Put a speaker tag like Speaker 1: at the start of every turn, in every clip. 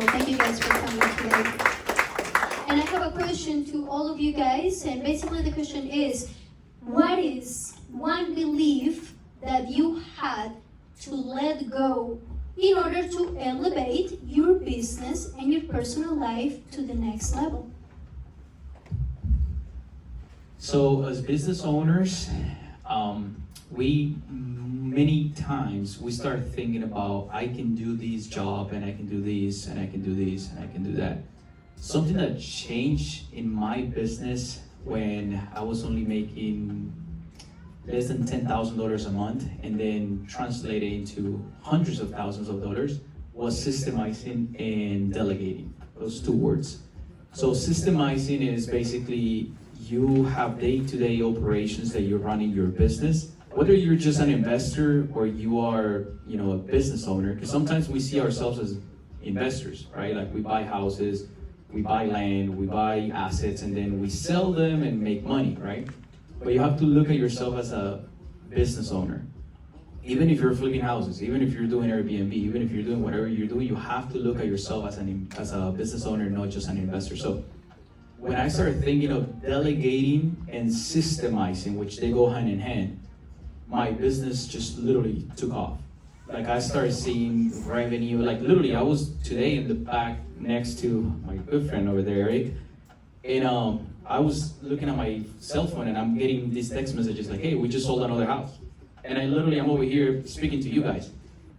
Speaker 1: Thank you guys for coming today. And I have a question to all of you guys, and basically the question is, what is one belief that you had to let go in order to elevate your business and your personal life to the next level?
Speaker 2: So as business owners, we many times we start thinking about, I can do this job and I can do this and I can do this and I can do that. Something that changed in my business when I was only making less than $10,000 a month and then translated into hundreds of thousands of dollars was systemizing and delegating, those two words. So systemizing is basically you have day-to-day operations that you're running your business, whether you're just an investor or you are, a business owner, because sometimes we see ourselves as investors, right? Like we buy houses, we buy land, we buy assets, and then we sell them and make money, right? But you have to look at yourself as a business owner. Even if you're flipping houses, even if you're doing Airbnb, even if you're doing whatever you're doing, you have to look at yourself as a business owner, not just an investor. So when I started thinking of delegating and systemizing, which they go hand in hand, my business just literally took off. Like I started seeing revenue, like literally I was today in the back next to my good friend over there, Eric, and I was looking at my cell phone and I'm getting these text messages like, hey, we just sold another house. And I'm over here speaking to you guys.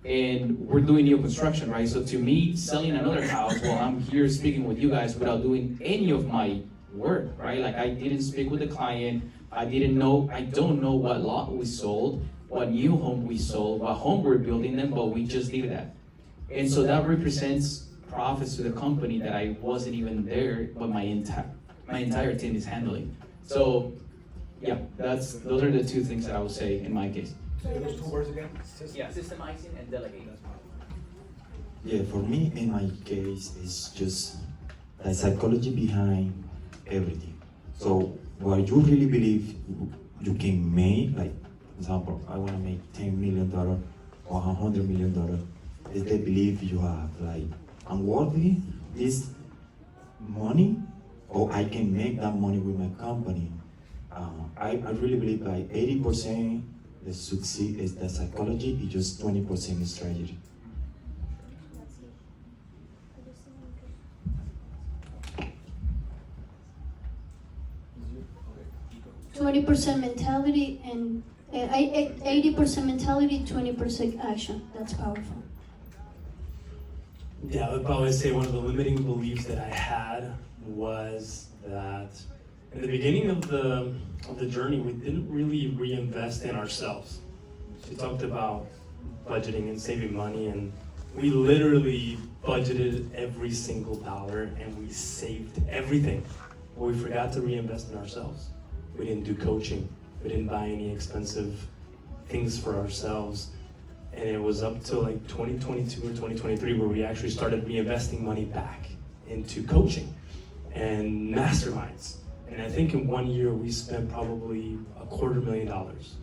Speaker 2: And we're doing new construction, right? So to me, selling another house while I'm here speaking with you guys without doing any of my work, right? Like I didn't speak with the client. I don't know what lot we sold, what new home we sold, what home we're building them, but we just did that. And so that represents profits to the company that I wasn't even there, but my entire team is handling. So yeah, those are the two things that I would say in my case.
Speaker 3: So those two words again?
Speaker 2: Yeah, systemizing and delegating.
Speaker 4: Yeah, for me, in my case, it's just the psychology behind everything. So what you really believe you can make, like, for example, I want to make $10 million or $100 million, is the belief you have, like, I'm worthy this money, or I can make that money with my company. I really believe like 80% the succeed is the psychology, it's just 20% is strategy.
Speaker 1: Okay. 20% mentality and 80% mentality, 20% action. That's powerful.
Speaker 3: Yeah, I would probably say one of the limiting beliefs that I had was that in the beginning of the journey, we didn't really reinvest in ourselves. She talked about budgeting and saving money, and we literally budgeted every single dollar and we saved everything. But we forgot to reinvest in ourselves. We didn't do coaching. We didn't buy any expensive things for ourselves. And it was up to like 2022 or 2023 where we actually started reinvesting money back into coaching and masterminds. And I think in 1 year we spent probably $250,000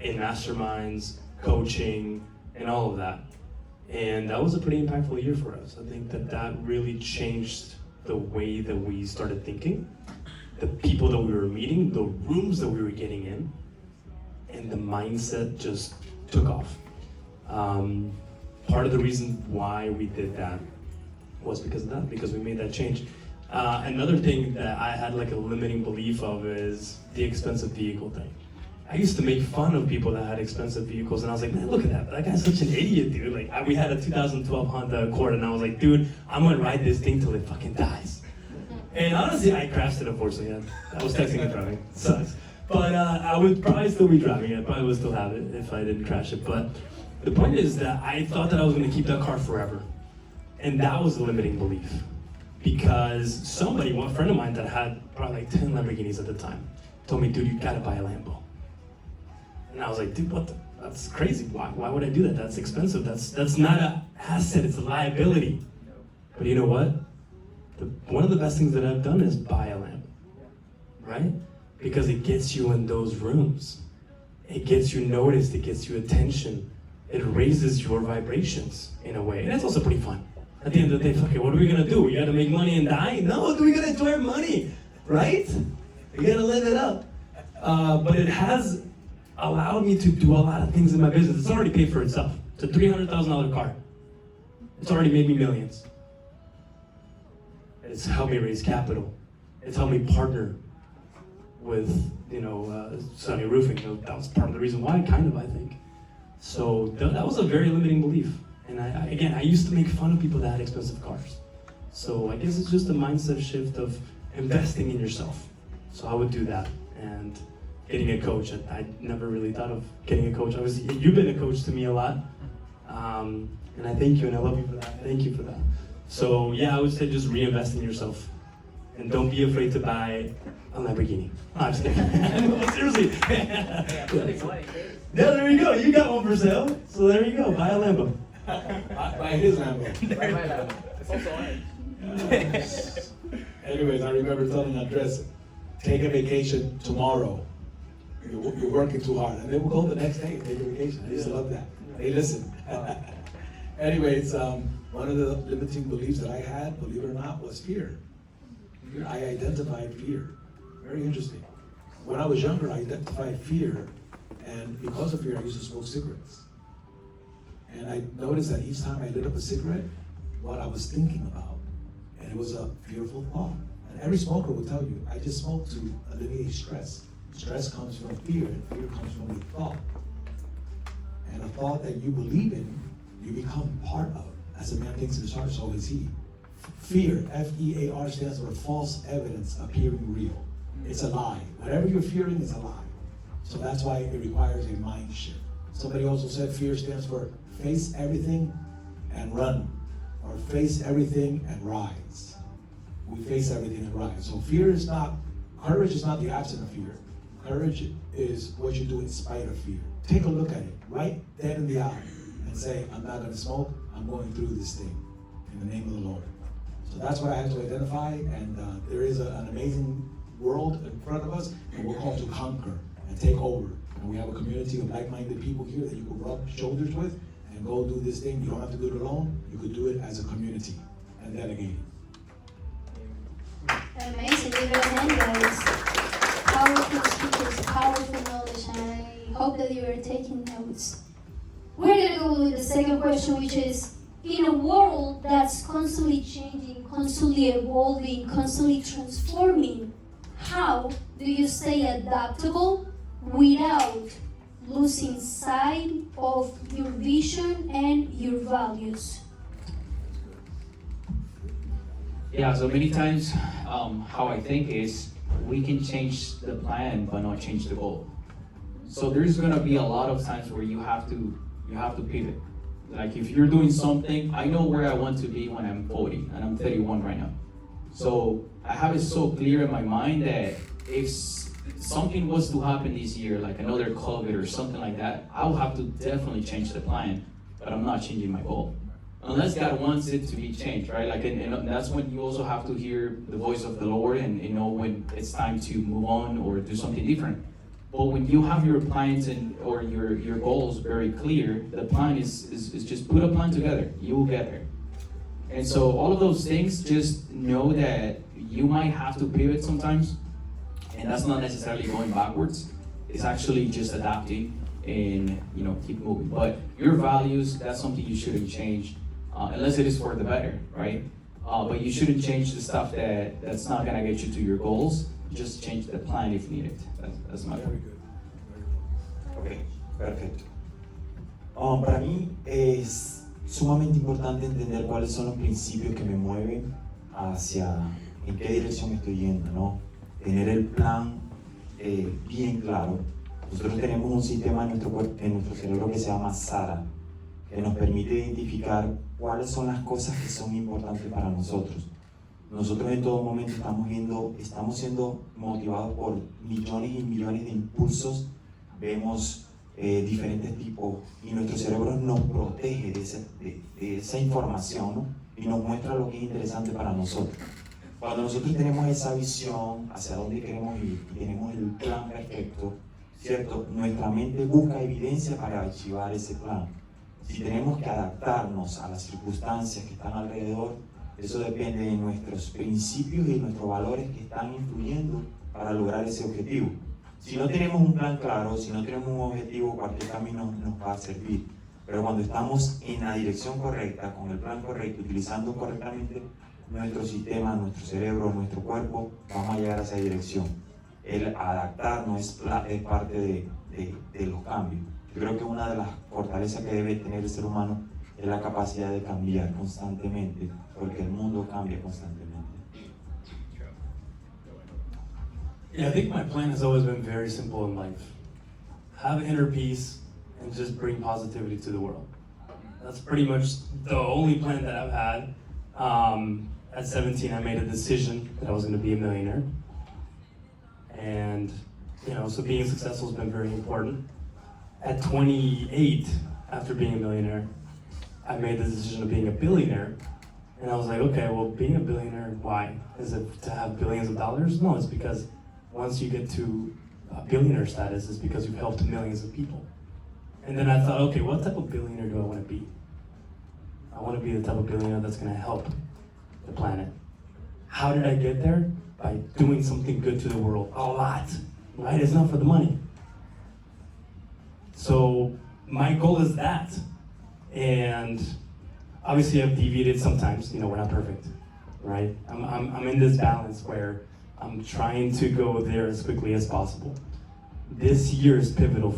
Speaker 3: in masterminds, coaching, and all of that. And that was a pretty impactful year for us. I think that really changed the way that we started thinking, the people that we were meeting, the rooms that we were getting in, and the mindset just took off. Part of the reason why we did that was because of that, because we made that change. Another thing that I had like a limiting belief of is the expensive vehicle thing. I used to make fun of people that had expensive vehicles, and I was like, man, look at that. That guy's such an idiot, dude. Like, we had a 2012 Honda Accord, and I was like, dude, I'm gonna ride this thing till it fucking dies. And honestly, I crashed it, unfortunately. I was texting and driving. Sucks. But I would probably still be driving it. I probably would still have it if I didn't crash it. But the point is that I thought that I was gonna keep that car forever. And that was a limiting belief. Because somebody, one friend of mine that had probably like 10 Lamborghinis at the time, told me, dude, you gotta buy a Lambo. And I was like, dude, that's crazy. Why would I do that? That's expensive. That's not an asset, it's a liability. But you know what? One of the best things that I've done is buy a Lambo, right? Because it gets you in those rooms. It gets you noticed, it gets you attention. It raises your vibrations in a way. And it's also pretty fun. At the end of the day, fuck it, what are we gonna do? We gotta make money and die? No, we gotta enjoy our money, right? We gotta live it up. But it has allowed me to do a lot of things in my business. It's already paid for itself. It's a $300,000 car. It's already made me millions. It's helped me raise capital. It's helped me partner with, Sunny Roofing. That was part of the reason why, kind of, I think. So that was a very limiting belief. And I used to make fun of people that had expensive cars. So I guess it's just a mindset shift of investing in yourself. So I would do that. And getting a coach, I never really thought of getting a coach. Obviously, you've been a coach to me a lot. And I thank you and I love you for that. Thank you for that. So yeah, I would say just reinvest in yourself. And don't be afraid to buy a Lamborghini. No, I'm just kidding. Seriously. Yeah, there you go. You got one for sale. So there you go. Buy a Lambo.
Speaker 5: Buy his Lambo.
Speaker 6: It's also mine.
Speaker 5: Anyways, I remember telling Andres, take a vacation tomorrow. You're working too hard. And they will go the next day and take a vacation. I used to love that. They listen. Anyways, one of the limiting beliefs that I had, believe it or not, was fear. I identified fear. Very interesting. When I was younger, I identified fear, and because of fear, I used to smoke cigarettes. And I noticed that each time I lit up a cigarette, what I was thinking about, and it was a fearful thought. And every smoker will tell you, I just smoke to alleviate stress. Stress comes from fear, and fear comes from a thought. And a thought that you believe in, you become part of. As a man thinks in his heart, so is he. Fear, F-E-A-R, stands for false evidence appearing real. It's a lie. Whatever you're fearing is a lie. So that's why it requires a mind shift. Somebody also said fear stands for face everything and run, or face everything and rise. We face everything and rise. So courage is not the absence of fear. Courage is what you do in spite of fear. Take a look at it, right dead in the eye, and say, I'm not gonna smoke, I'm going through this thing in the name of the Lord. So that's what I had to identify, and there is an amazing world in front of us, and we're called to conquer and take over. And we have a community of like-minded people here that you can rub shoulders with and go do this thing. You don't have to do it alone. You could do it as a community and delegate it.
Speaker 1: Amazing, give it a hand, guys. Powerful speakers, powerful knowledge, and I hope that you are taking notes. We're gonna go with the second question, which is, in a world that's constantly changing, constantly evolving, constantly transforming, how do you stay adaptable without losing sight of your vision and your values?
Speaker 2: Yeah, so many times, how I think is, we can change the plan but not change the goal. So there's gonna be a lot of times where you have to pivot. Like if you're doing something, I know where I want to be when I'm 40, and I'm 31 right now. So I have it so clear in my mind that if something was to happen this year, like another COVID or something like that, I'll have to definitely change the plan, but I'm not changing my goal. Unless God wants it to be changed, right? Like, and that's when you also have to hear the voice of the Lord and know when it's time to move on or do something different. But when you have your plans or your goals very clear, the plan is just put a plan together. You will get there. And so all of those things, just know that you might have to pivot sometimes, and that's not necessarily going backwards. It's actually just adapting and keep moving. But your values, that's something you shouldn't change, unless it is for the better, right? But you shouldn't change the stuff that's not gonna get you to your goals. Just change the plan if needed. That's my
Speaker 5: Very good.
Speaker 4: Ok, perfecto. Para mí es sumamente importante entender cuáles son los principios que me mueven hacia en qué dirección estoy yendo, ¿no? Tener el plan bien claro. Nosotros tenemos un sistema en nuestro cerebro que se llama SARA, que nos permite identificar cuáles son las cosas que son importantes para nosotros. Nosotros en todo momento estamos siendo motivados por millones y millones de impulsos, vemos diferentes tipos y nuestro cerebro nos protege de esa información, ¿no? Y nos muestra lo que es interesante para nosotros. Cuando nosotros tenemos esa visión hacia dónde queremos ir y tenemos el plan perfecto, ¿cierto? Nuestra mente busca evidencia para archivar ese plan. Si tenemos que adaptarnos a las circunstancias que están alrededor, eso depende de nuestros principios y nuestros valores que están influyendo para lograr ese objetivo. Si no tenemos un plan claro, si no tenemos un objetivo, cualquier camino nos va a servir. Pero cuando estamos en la dirección correcta, con el plan correcto, utilizando correctamente nuestro sistema, nuestro cerebro, nuestro cuerpo, vamos a llegar a esa dirección. El adaptarnos es parte de los cambios. Yo creo que una de las fortalezas que debe tener el ser humano es la capacidad de cambiar constantemente, porque el mundo cambia constantemente.
Speaker 3: Yeah, I think my plan has always been very simple in life. Have inner peace and just bring positivity to the world. That's pretty much the only plan that I've had. At 17, I made a decision that I was going to be a millionaire. And, so being successful has been very important. At 28, after being a millionaire, I made the decision of being a billionaire. And I was like, okay, well, being a billionaire, why? Is it to have billions of dollars? No, it's because once you get to a billionaire status, it's because you've helped millions of people. And then I thought, okay, what type of billionaire do I want to be? I want to be the type of billionaire that's going to help the planet. How did I get there? By doing something good to the world, a lot, right? It's not for the money. So my goal is that. And obviously I've deviated sometimes, we're not perfect, right? I'm in this balance where I'm trying to go there as quickly as possible. This year is pivotal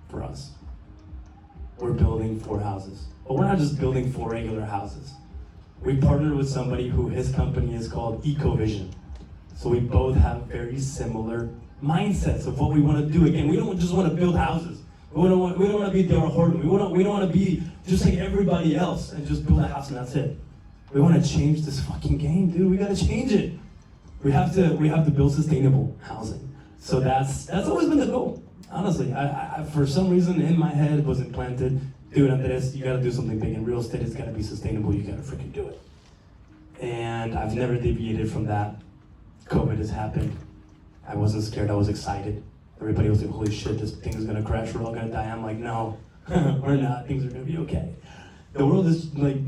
Speaker 3: for us. We're building 4 houses. But we're not just building 4 regular houses. We partnered with somebody who his company is called EcoVision. So we both have very similar mindsets of what we want to do. Again, we don't just want to build houses. We don't want to be Dara Horton. We don't want to be just like everybody else and just build a house and that's it. We want to change this fucking game, dude. We got to change it. We have to build sustainable housing. So that's always been the goal. Honestly, I for some reason in my head was implanted, dude, Andres, you gotta do something big in real estate. It's gotta be sustainable. You gotta freaking do it. And I've never deviated from that. COVID has happened. I wasn't scared. I was excited. Everybody was like, holy shit, this thing is gonna crash. We're all gonna die. I'm like, no, we're not. Things are gonna be okay. The world is like,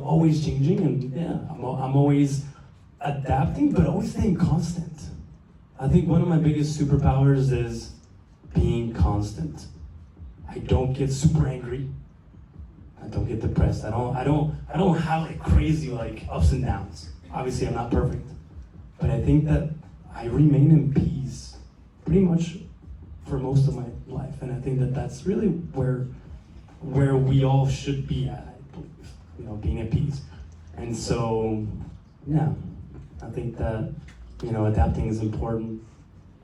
Speaker 3: always changing, and yeah, I'm always adapting, but always staying constant. I think one of my biggest superpowers is being constant. I don't get super angry. I don't get depressed. I don't have like crazy like ups and downs. Obviously I'm not perfect. But I think that I remain in peace pretty much for most of my life. And I think that that's really where we all should be at, I believe, being at peace. And so, yeah, I think that, adapting is important.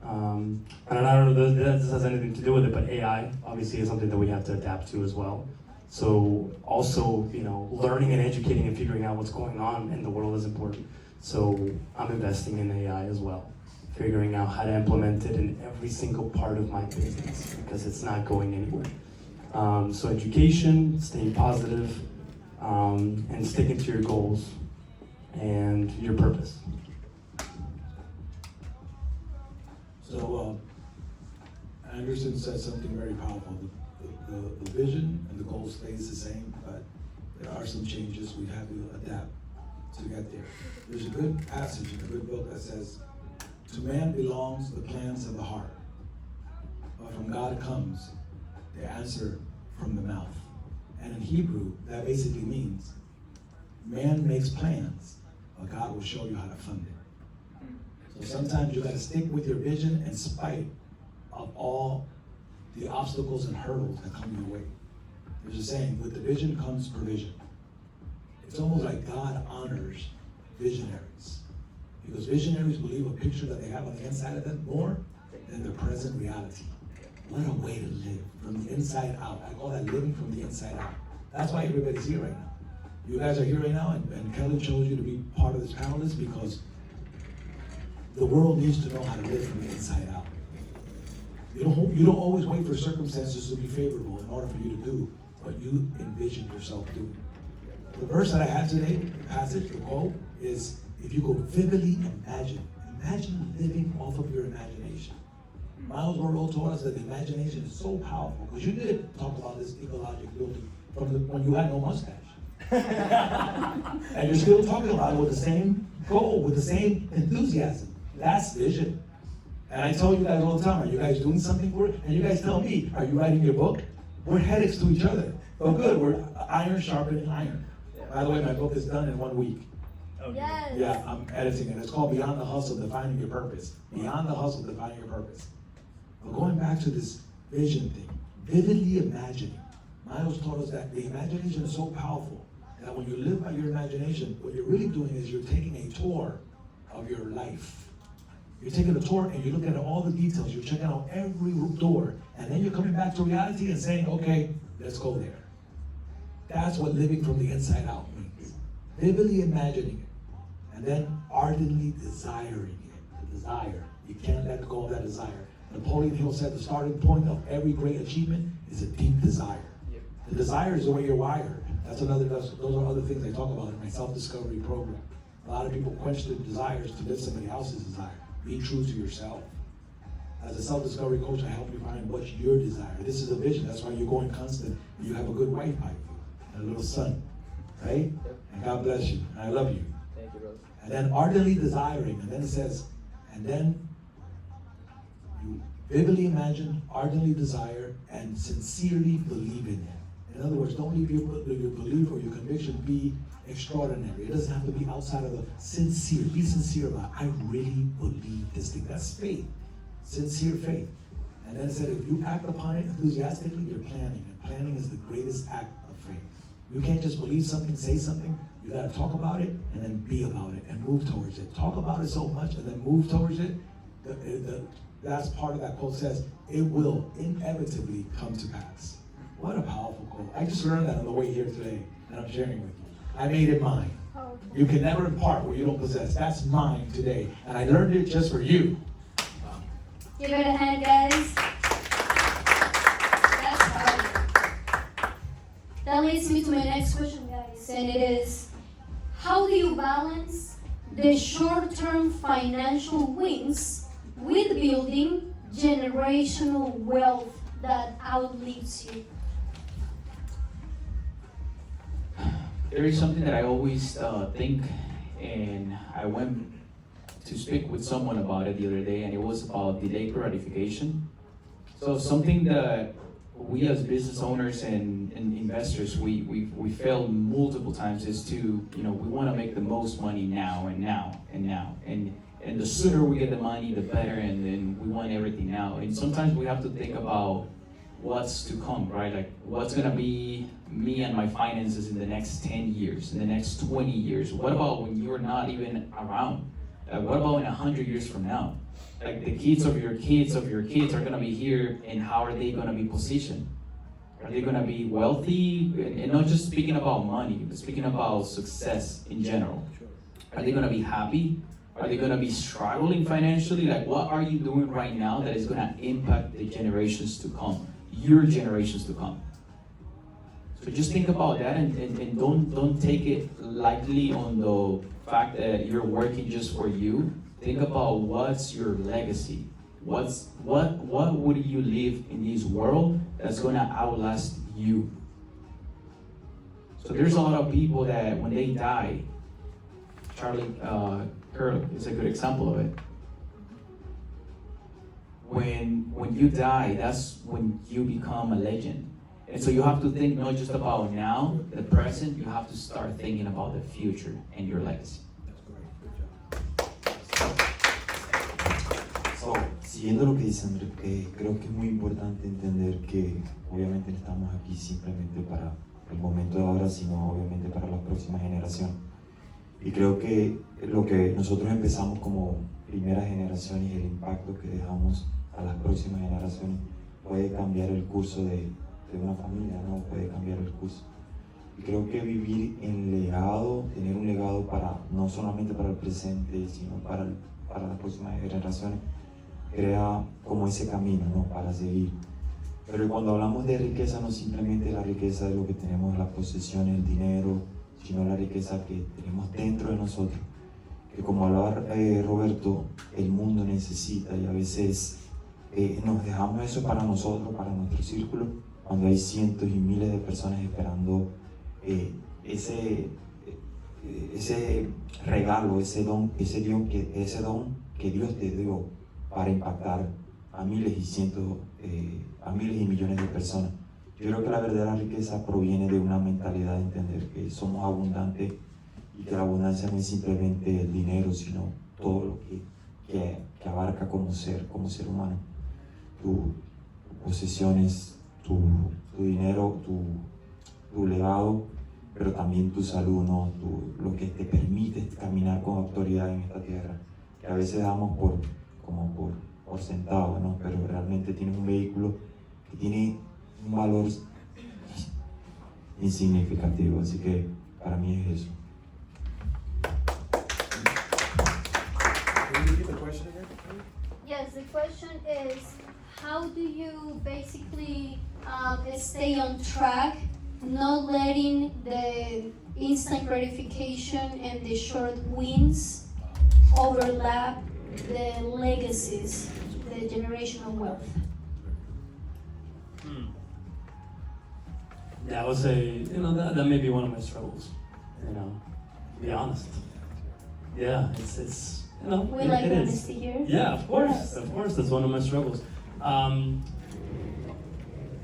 Speaker 3: And I don't know if this has anything to do with it, but AI obviously is something that we have to adapt to as well. So also, learning and educating and figuring out what's going on in the world is important. So I'm investing in AI as well, figuring out how to implement it in every single part of my business because it's not going anywhere. So education, staying positive, and sticking to your goals and your purpose.
Speaker 5: So Anderson said something very powerful. The vision and the goal stays the same, but there are some changes we have to adapt to get there. There's a good passage in a good book that says, to man belongs the plans of the heart, but from God comes the answer from the mouth. And in Hebrew, that basically means man makes plans, but God will show you how to fund it. So sometimes you got to stick with your vision in spite of all the obstacles and hurdles that come your way. There's a saying, with the vision comes provision. It's almost like God honors visionaries, because visionaries believe a picture that they have on the inside of them more than their present reality. What a way to live, from the inside out. I call that living from the inside out. That's why everybody's here right now. You guys are here right now, and Kellen chose you to be part of this panelist because the world needs to know how to live from the inside out. You don't always wait for circumstances to be favorable in order for you to do what you envision yourself doing. The verse that I had today, the passage, the quote, is if you go vividly imagine living off of your imagination. Miles Monroe told us that the imagination is so powerful, because you did talk about this ecologic building from when you had no mustache. And you're still talking about it with the same goal, with the same enthusiasm. That's vision. And I tell you guys all the time, are you guys doing something for it? And you guys tell me, are you writing your book? We're headaches to each other. But good, we're iron sharpening iron. By the way, my book is done in 1 week.
Speaker 1: Yes.
Speaker 5: Yeah, I'm editing it. It's called Beyond the Hustle, Defining Your Purpose. Beyond the Hustle, Defining Your Purpose. But going back to this vision thing, vividly imagining. Miles taught us that the imagination is so powerful that when you live by your imagination, what you're really doing is you're taking a tour of your life. You're taking a tour and you're looking at all the details. You're checking out every door, and then you're coming back to reality and saying, okay, let's go there. That's what living from the inside out means. Vividly imagining it, and then ardently desiring it. The desire. You can't let go of that desire. Napoleon Hill said the starting point of every great achievement is a deep desire. The desire is the way you're wired. Those are other things I talk about in my self-discovery program. A lot of people quench their desires to live somebody else's desire. Be true to yourself. As a self-discovery coach, I help you find what's your desire. This is a vision. That's why you're going constant. You have a good wife by you and a little son, right? And God bless you. And I love you.
Speaker 6: Thank you, brother.
Speaker 5: And then ardently desiring. And then it says, and then you vividly imagine, ardently desire, and sincerely believe in it. In other words, don't leave your belief or your conviction be extraordinary. It doesn't have to be outside of the sincere. Be sincere about, I really believe this thing. That's faith. Sincere faith. And then it said, if you act upon it enthusiastically, you're planning. And planning is the greatest act of faith. You can't just believe something, say something. You got to talk about it and then be about it and move towards it. Talk about it so much and then move towards it. The last part of that quote says, it will inevitably come to pass. What a powerful quote. I just learned that on the way here today, and I'm sharing with you. I made it mine. You can never impart what you don't possess. That's mine today. And I learned it just for you.
Speaker 1: Give it a hand, guys. That's powerful. That leads me to my next question, guys, and it is, how do you balance the short-term financial wins with building generational wealth that outlives you?
Speaker 2: There is something that I always think, and I went to speak with someone about it the other day, and it was about delayed gratification. So something that we as business owners and investors, we fail multiple times is to, we want to make the most money now and now and now. And the sooner we get the money, the better, and then we want everything now. And sometimes we have to think about what's to come, right? Like, what's gonna be me and my finances in the next 10 years, in the next 20 years? What about when you're not even around? What about in 100 years from now? Like, the kids of your kids of your kids are gonna be here, and how are they gonna be positioned? Are they gonna be wealthy? And not just speaking about money, but speaking about success in general. Are they gonna be happy? Are they gonna be struggling financially? Like, what are you doing right now that is gonna impact the generations to come? Your generations to come. So just think about that, and don't take it lightly on the fact that you're working just for you. Think about what's your legacy. What would you leave in this world that's gonna outlast you? So there's a lot of people that when they die, Charlie Kirk is a good example of it. When you die, that's when you become a legend. And so you have to think not just about now, the present, you have to start thinking about the future and your legacy.
Speaker 5: That's great. Good job.
Speaker 4: So, siguiendo lo que dice Andrés, creo que es muy importante entender que obviamente no estamos aquí simplemente para el momento de ahora, sino obviamente para las próximas generaciones. Y creo que lo que nosotros empezamos como primera generación y el impacto que dejamos a las próximas generaciones puede cambiar el curso de una familia, ¿no? Puede cambiar el curso. Y creo que vivir en legado, tener un legado para, no solamente para el presente, sino para las próximas generaciones, crea como ese camino, ¿no? Para seguir. Pero cuando hablamos de riqueza, no simplemente la riqueza de lo que tenemos, las posesiones, el dinero, sino la riqueza que tenemos dentro de nosotros, que como hablaba Roberto, el mundo necesita, y a veces nos dejamos eso para nosotros, para nuestro círculo, cuando hay cientos y miles de personas esperando ese regalo, ese don que Dios te dio para impactar a miles y cientos, a miles y millones de personas. Yo creo que la verdadera riqueza proviene de una mentalidad de entender que somos abundantes y que la abundancia no es simplemente el dinero, sino todo lo que abarca como ser humano. Tus posesiones, tu dinero, tu legado, pero también tu salud, ¿no? Lo que te permite caminar con autoridad en esta tierra, que a veces damos por sentado, ¿no? Pero realmente tienes un vehículo que tiene un valor insignificativo, así que para mí es eso.
Speaker 5: Can you repeat the question again?
Speaker 1: Yes, the question is, how do you basically stay on track, not letting the instant gratification and the short wins overlap the legacies, the generational wealth?
Speaker 3: Yeah, I would say, that may be one of my struggles, to be honest. Yeah, it's
Speaker 1: We like
Speaker 3: it is.
Speaker 1: honesty here.
Speaker 3: Yeah, of course,
Speaker 1: Yes.
Speaker 3: that's one of my struggles.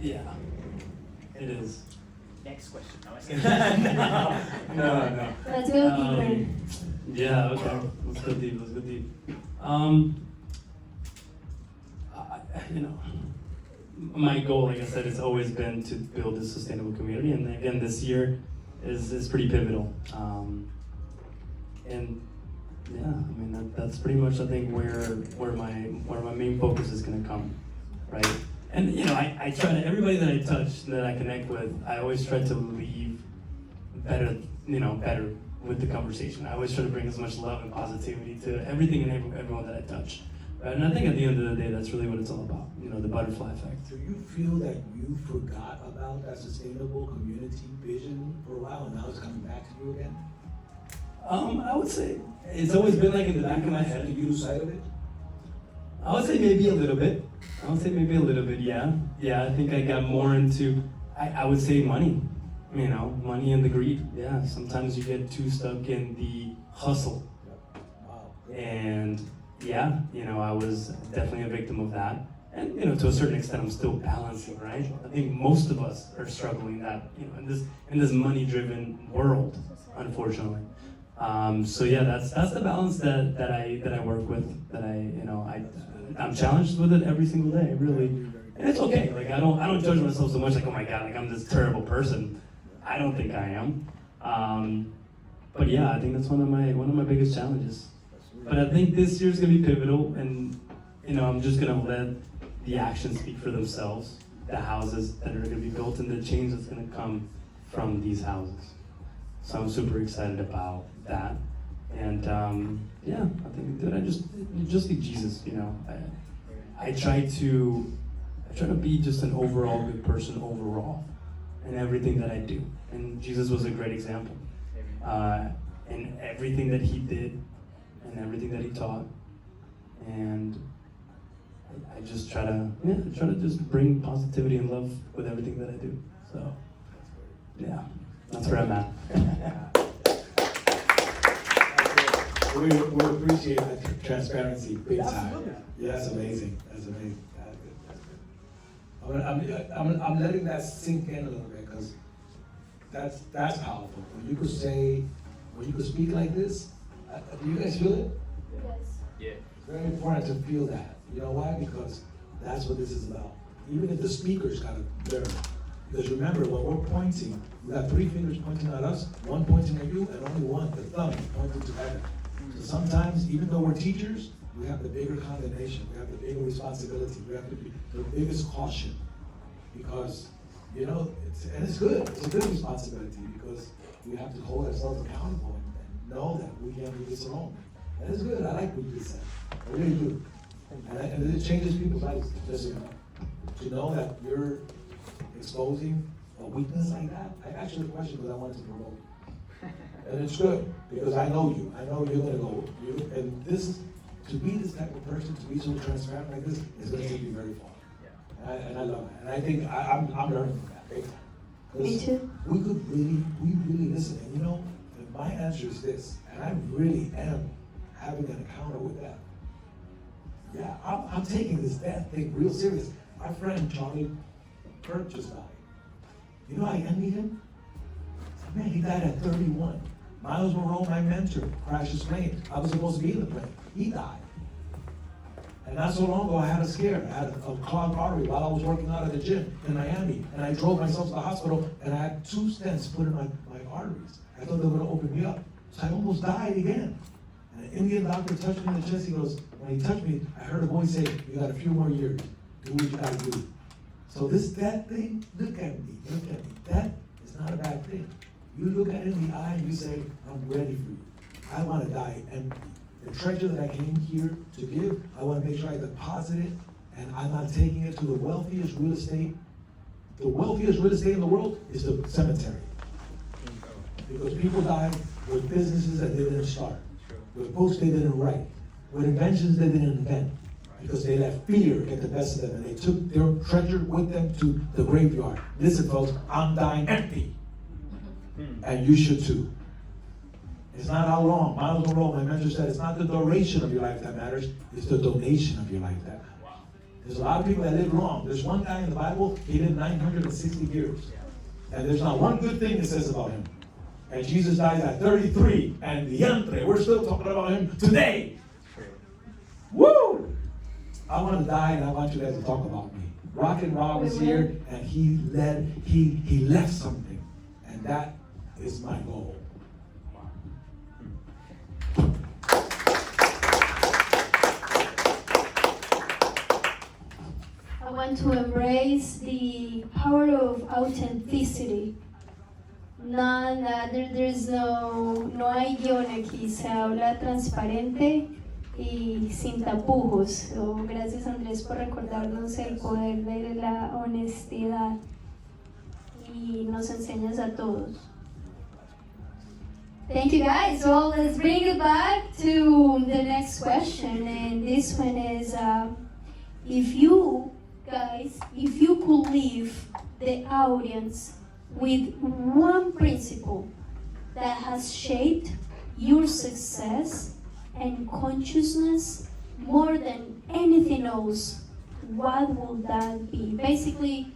Speaker 3: Yeah, it is.
Speaker 6: Next question. No,
Speaker 3: No.
Speaker 1: Let's go deeper.
Speaker 3: Yeah, okay, let's go deep. My goal, like I said, has always been to build a sustainable community, and again, this year is pretty pivotal. And yeah, I mean that's pretty much I think where my main focus is going to come, right? And I try to everybody that I touch, that I connect with, I always try to leave better with the conversation. I always try to bring as much love and positivity to everything and everyone that I touch. And I think at the end of the day, that's really what it's all about. The butterfly effect.
Speaker 5: Do you feel that you forgot about that sustainable community vision for a while and now it's coming back to you again?
Speaker 3: I would say it's always been like in the back of my head.
Speaker 5: Did you lose sight of it?
Speaker 3: I would say maybe a little bit. Yeah. Yeah, I think I got more into, I would say money. Money and the greed. Yeah, sometimes you get too stuck in the hustle.
Speaker 5: Wow.
Speaker 3: And yeah, I was definitely a victim of that. And to a certain extent, I'm still balancing, right? I think most of us are struggling that, in this money-driven world, unfortunately. So yeah, that's the balance that I work with. That I'm challenged with it every single day, really. And it's okay. Like I don't judge myself so much. Like, oh my God, like I'm this terrible person. I don't think I am. But yeah, I think that's one of my biggest challenges. But I think this year's gonna be pivotal, and I'm just gonna let the actions speak for themselves. The houses that are gonna be built, and the change that's gonna come from these houses. So I'm super excited about that. And yeah, I think that I just like Jesus. I try to be just an overall good person overall in everything that I do. And Jesus was a great example. In everything that he did, and everything that he taught, and I just try to just bring positivity and love with everything that I do. So yeah, that's where I'm at.
Speaker 5: We appreciate that transparency big time. Yeah, that's amazing. That's amazing. I'm letting that sink in a little bit because that's powerful. When you could speak like this, do you guys feel it?
Speaker 1: Yes.
Speaker 6: Yeah.
Speaker 5: It's very important to feel that. You know why? Because that's what this is about. Even if the speaker's got to learn. Because remember, when we're pointing, we got 3 fingers pointing at us, 1 pointing at you, and only one, the thumb, pointing to heaven. So sometimes, even though we're teachers, we have the bigger condemnation, we have the bigger responsibility, we have the biggest caution. Because, it's good. It's a good responsibility because we have to hold ourselves accountable and know that we can't do this alone. And it's good. I like what you said. I really do. And it changes people's lives, just so you know. To know that you're exposing a weakness like that. I asked you the question because I wanted to promote you. And it's good because I know you. I know you're going to go. And to be this type of person, to be so transparent like this, is going to take you very far. And I love it. And I think I'm learning from that. Big time. 'Cause
Speaker 1: Me too.
Speaker 5: we really listen. And you know, my answer is this, and I really am having an encounter with that. Yeah, I'm taking this death thing real serious. My friend Charlie Kirk just died. You know, I envy him. Man, he died at 31. Miles Monroe, my mentor, crashed his plane. I was supposed to be in the plane. He died. And not so long ago, I had a scare. I had a clogged artery while I was working out at the gym in Miami. And I drove myself to the hospital, and I had 2 stents put in my arteries. I thought they were gonna open me up. So I almost died again. And an Indian doctor touched me in the chest. He goes, when he touched me, I heard a voice say, you got a few more years. Do what you gotta do. So this death thing, look at me. Death is not a bad thing. You look at it in the eye and you say, I'm ready for you. I want to die empty. The treasure that I came here to give, I want to make sure I deposit it, and I'm not taking it to the wealthiest real estate. The wealthiest real estate in the world is the cemetery. Because people die with businesses that they didn't start, with books they didn't write, with inventions they didn't invent, because they let fear get the best of them, and they took their treasure with them to the graveyard. Listen, folks, I'm dying empty. And you should too. It's not how long. Miles Monroe, my mentor, said it's not the duration of your life that matters, it's the donation of your life that matters. There's a lot of people that live long. There's one guy in the Bible, he lived 960 years. And there's not one good thing it says about him. And Jesus died at 33, and diantre, we're still talking about him today. Woo! I want to die, and I want you guys to talk about me. Rock and Rob is here, and he left something. And that is my goal.
Speaker 1: I want to embrace the power of authenticity. There's no hay guión aquí, se habla transparente y sin tapujos. So, gracias Andrés por recordarnos el poder de la honestidad y nos enseñas a todos. Thank you guys. So let's bring it back to the next question, and this one is if you could leave the audience with one principle that has shaped your success and consciousness more than anything else, what would that be? Basically,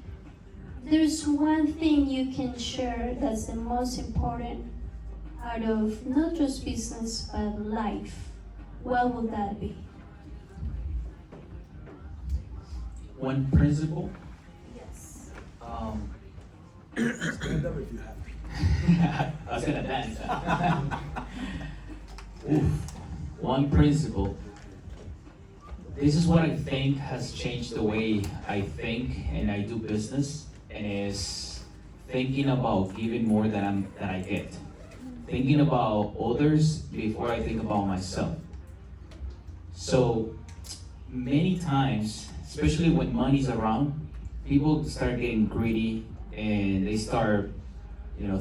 Speaker 1: there's one thing you can share that's the most important out of not just business but life. What would that be?
Speaker 2: One principle.
Speaker 1: Yes.
Speaker 5: Stand up if you have.
Speaker 2: I was gonna dance. Oof. One principle. This is what I think has changed the way I think and I do business, and is thinking about giving more than I get. Thinking about others before I think about myself. So many times, especially when money's around, people start getting greedy and they start,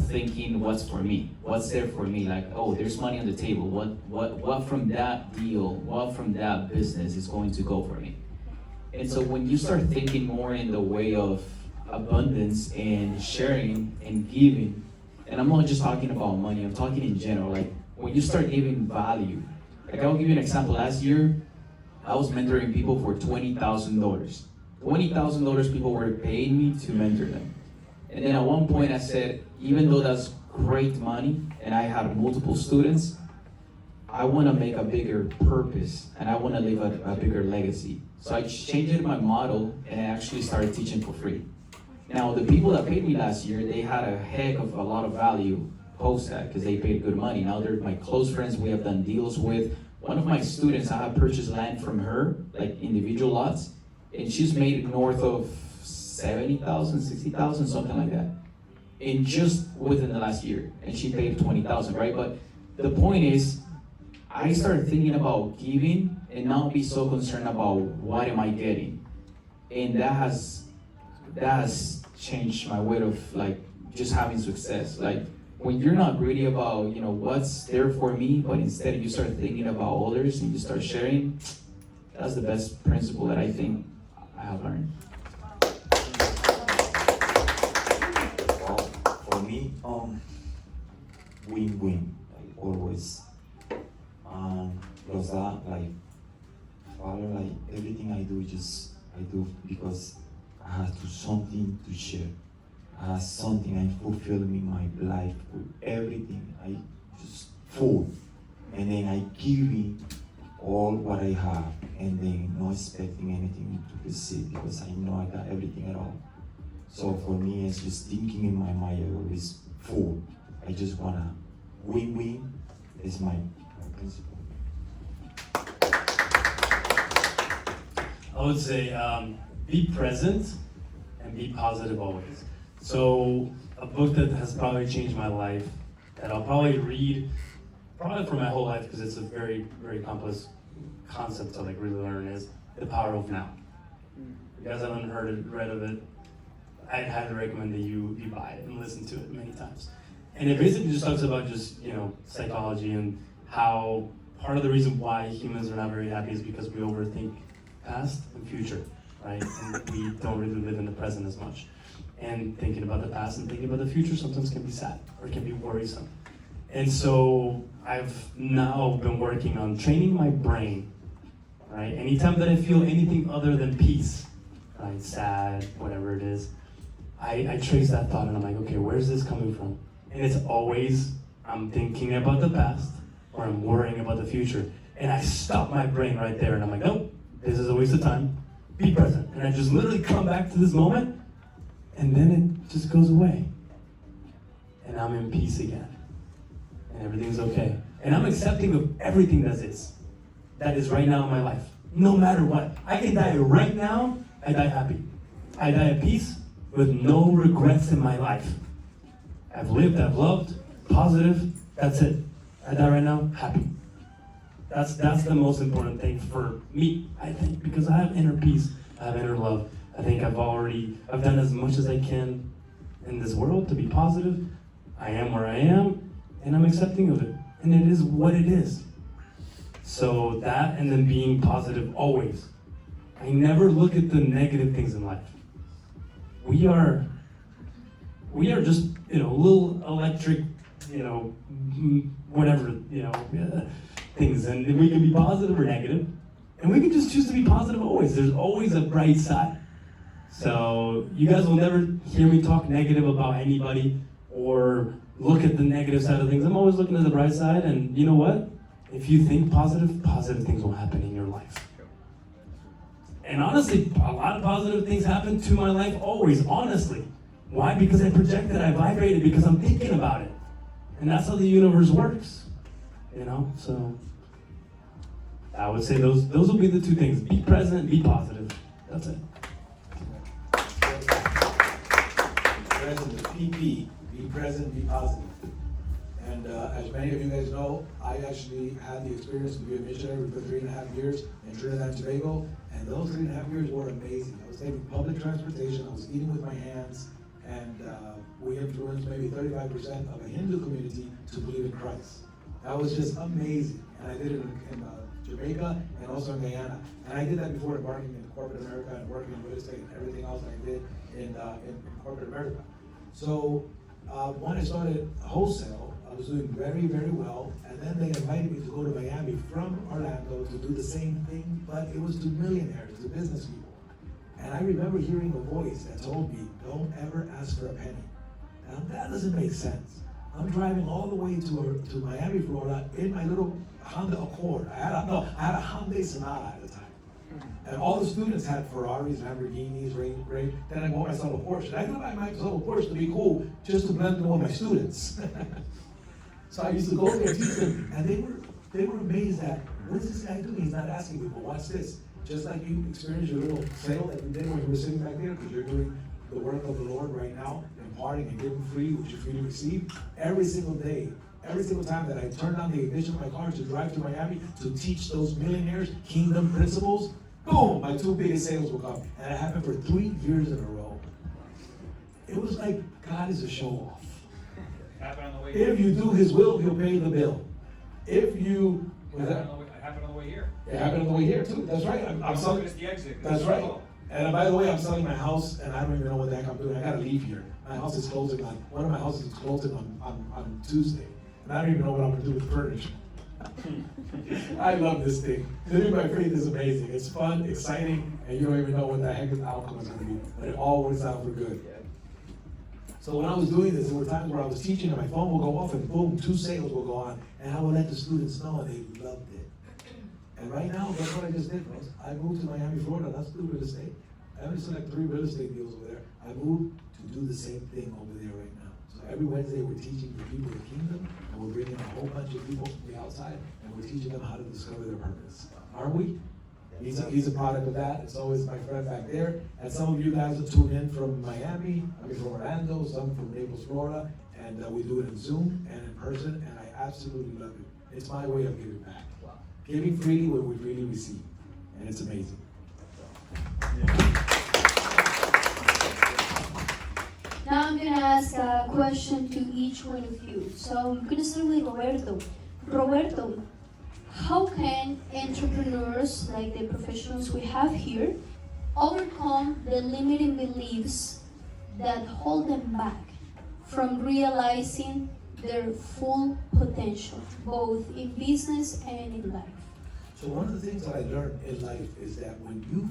Speaker 2: thinking what's for me, what's there for me. Like, oh, there's money on the table. What from that deal, what from that business is going to go for me? And so when you start thinking more in the way of abundance and sharing and giving, and I'm not just talking about money, I'm talking in general, like when you start giving value. Like I'll give you an example. Last year, I was mentoring people for $20,000. $20,000 people were paying me to mentor them. And then at one point I said, even though that's great money, and I had multiple students, I want to make a bigger purpose, and I want to leave a bigger legacy. So I changed my model, and I actually started teaching for free. Now, the people that paid me last year, they had a heck of a lot of value post that, because they paid good money. Now they're my close friends, we have done deals with. One of my students, I have purchased land from her, like individual lots, and she's made north of 70,000, 60,000, something like that, in just within the last year, and she paid 20,000, right? But the point is, I started thinking about giving and not be so concerned about what am I getting, and that has changed my way of like just having success. Like when you're not greedy about what's there for me, but instead you start thinking about others and you start sharing. That's the best principle that I think I have learned.
Speaker 4: me, win-win, like always. Plus that, like, follow, like, everything I do, I do because I have something to share. I have something I fulfill in my life with everything. I just full. And then I give it all what I have, and then not expecting anything to receive because I know I got everything at all. So for me, it's just thinking in my mind, I always full. I just wanna win-win is my principle.
Speaker 3: I would say be present and be positive always. So a book that has probably changed my life, that I'll probably read probably for my whole life because it's a very, very complex concept to like really learn, is The Power of Now. If you guys haven't read of it, I'd highly recommend that you buy it and listen to it many times. And it basically just talks about just, psychology and how part of the reason why humans are not very happy is because we overthink past and future, right? And we don't really live in the present as much. And thinking about the past and thinking about the future sometimes can be sad or can be worrisome. And so I've now been working on training my brain, right? Anytime that I feel anything other than peace, right? Sad, whatever it is, I trace that thought and I'm like, okay, where's this coming from? And it's always, I'm thinking about the past or I'm worrying about the future. And I stop my brain right there and I'm like, nope, this is a waste of time. Be present. And I just literally come back to this moment and then it just goes away. And I'm in peace again. And everything's okay. And I'm accepting of everything that is right now in my life. No matter what. I can die right now, I die happy. I die at peace with no regrets in my life. I've lived, I've loved, positive, that's it. I die right now, happy. That's the most important thing for me, I think, because I have inner peace, I have inner love. I think I've done as much as I can in this world to be positive. I am where I am, and I'm accepting of it. And it is what it is. So that, and then being positive always. I never look at the negative things in life. We are just, little electric, whatever, things. And we can be positive or negative. And we can just choose to be positive always. There's always a bright side. So you guys will never hear me talk negative about anybody or look at the negative side of things. I'm always looking at the bright side, and you know what? If you think positive things will happen in your life. And honestly, a lot of positive things happen to my life always, honestly. Why? Because I projected, I vibrated, because I'm thinking about it. And that's how the universe works. So I would say those will be the two things. Be present, be positive. That's it.
Speaker 5: Present, PP, be present, be positive. And as many of you guys know, I actually had the experience to be a missionary for 3.5 years in Trinidad and Tobago, and those 3.5 years were amazing. I was taking public transportation, I was eating with my hands, and we influenced maybe 35% of a Hindu community to believe in Christ. That was just amazing. And I did it in Jamaica and also in Guyana. And I did that before embarking in corporate America and working in real estate and everything else I did in corporate America. So when I started Wholesale, I was doing very, very well. And then they invited me to go to Miami from Orlando to do the same thing, but it was to millionaires, to business people. And I remember hearing a voice that told me, don't ever ask for a penny. Now that doesn't make sense. I'm driving all the way to Miami, Florida in my little Honda Accord. I had a Hyundai Sonata at the time. And all the students had Ferraris, Lamborghinis, Range. Then I bought myself a Porsche. And I thought I might myself a Porsche to be cool, just to blend in with my students. So I used to go there, teach them, and they were amazed at, what is this guy doing? He's not asking people, what's this? Just like you experienced your little sale that you did when you were sitting back there, because you're doing the work of the Lord right now, imparting and giving free, which you're free to receive, every single day. Every single time that I turn on the ignition of my car to drive to Miami to teach those millionaires kingdom principles, boom, my 2 biggest sales will come. And it happened for 3 years in a row. It was like God is a show off. If you do his will, he'll pay the bill. If you...
Speaker 7: It happened on the way here.
Speaker 5: It happened on the way here too. That's right. I'm
Speaker 7: looking at the exit.
Speaker 5: That's right. And by the way, I'm selling my house, and I don't even know what the heck I'm doing. I gotta leave here. My house is closing on, one of my houses is closing on Tuesday. And I don't even know what I'm gonna do with furniture. I love this thing. Living by faith is amazing. It's fun, exciting, and you don't even know what the heck the outcome is gonna be. But it all works out for good. So when I was doing this, there were times where I was teaching and my phone will go off and boom, 2 sales will go on. And I would let the students know and they loved it. And right now, that's what I just did, folks. I moved to Miami, Florida. That's the real estate. I only select 3 real estate deals over there. I moved to do the same thing over there right now. So every Wednesday, we're teaching the people the kingdom, and we're bringing a whole bunch of people from the outside, and we're teaching them how to discover their purpose. Aren't we? He's a product of that. It's always my friend back there. And some of you guys will tune in from Miami, from Orlando, some from Naples, Florida, and we do it in Zoom and in person, and I absolutely love it. It's my way of giving back. Giving freely when we freely receive, and it's amazing.
Speaker 1: Now I'm gonna ask a question to each one of you. So I'm gonna start with Roberto. Roberto, how can entrepreneurs, like the professionals we have here, overcome the limiting beliefs that hold them back from realizing their full potential, both in business and in life?
Speaker 5: So one of the things that I learned in life is that when you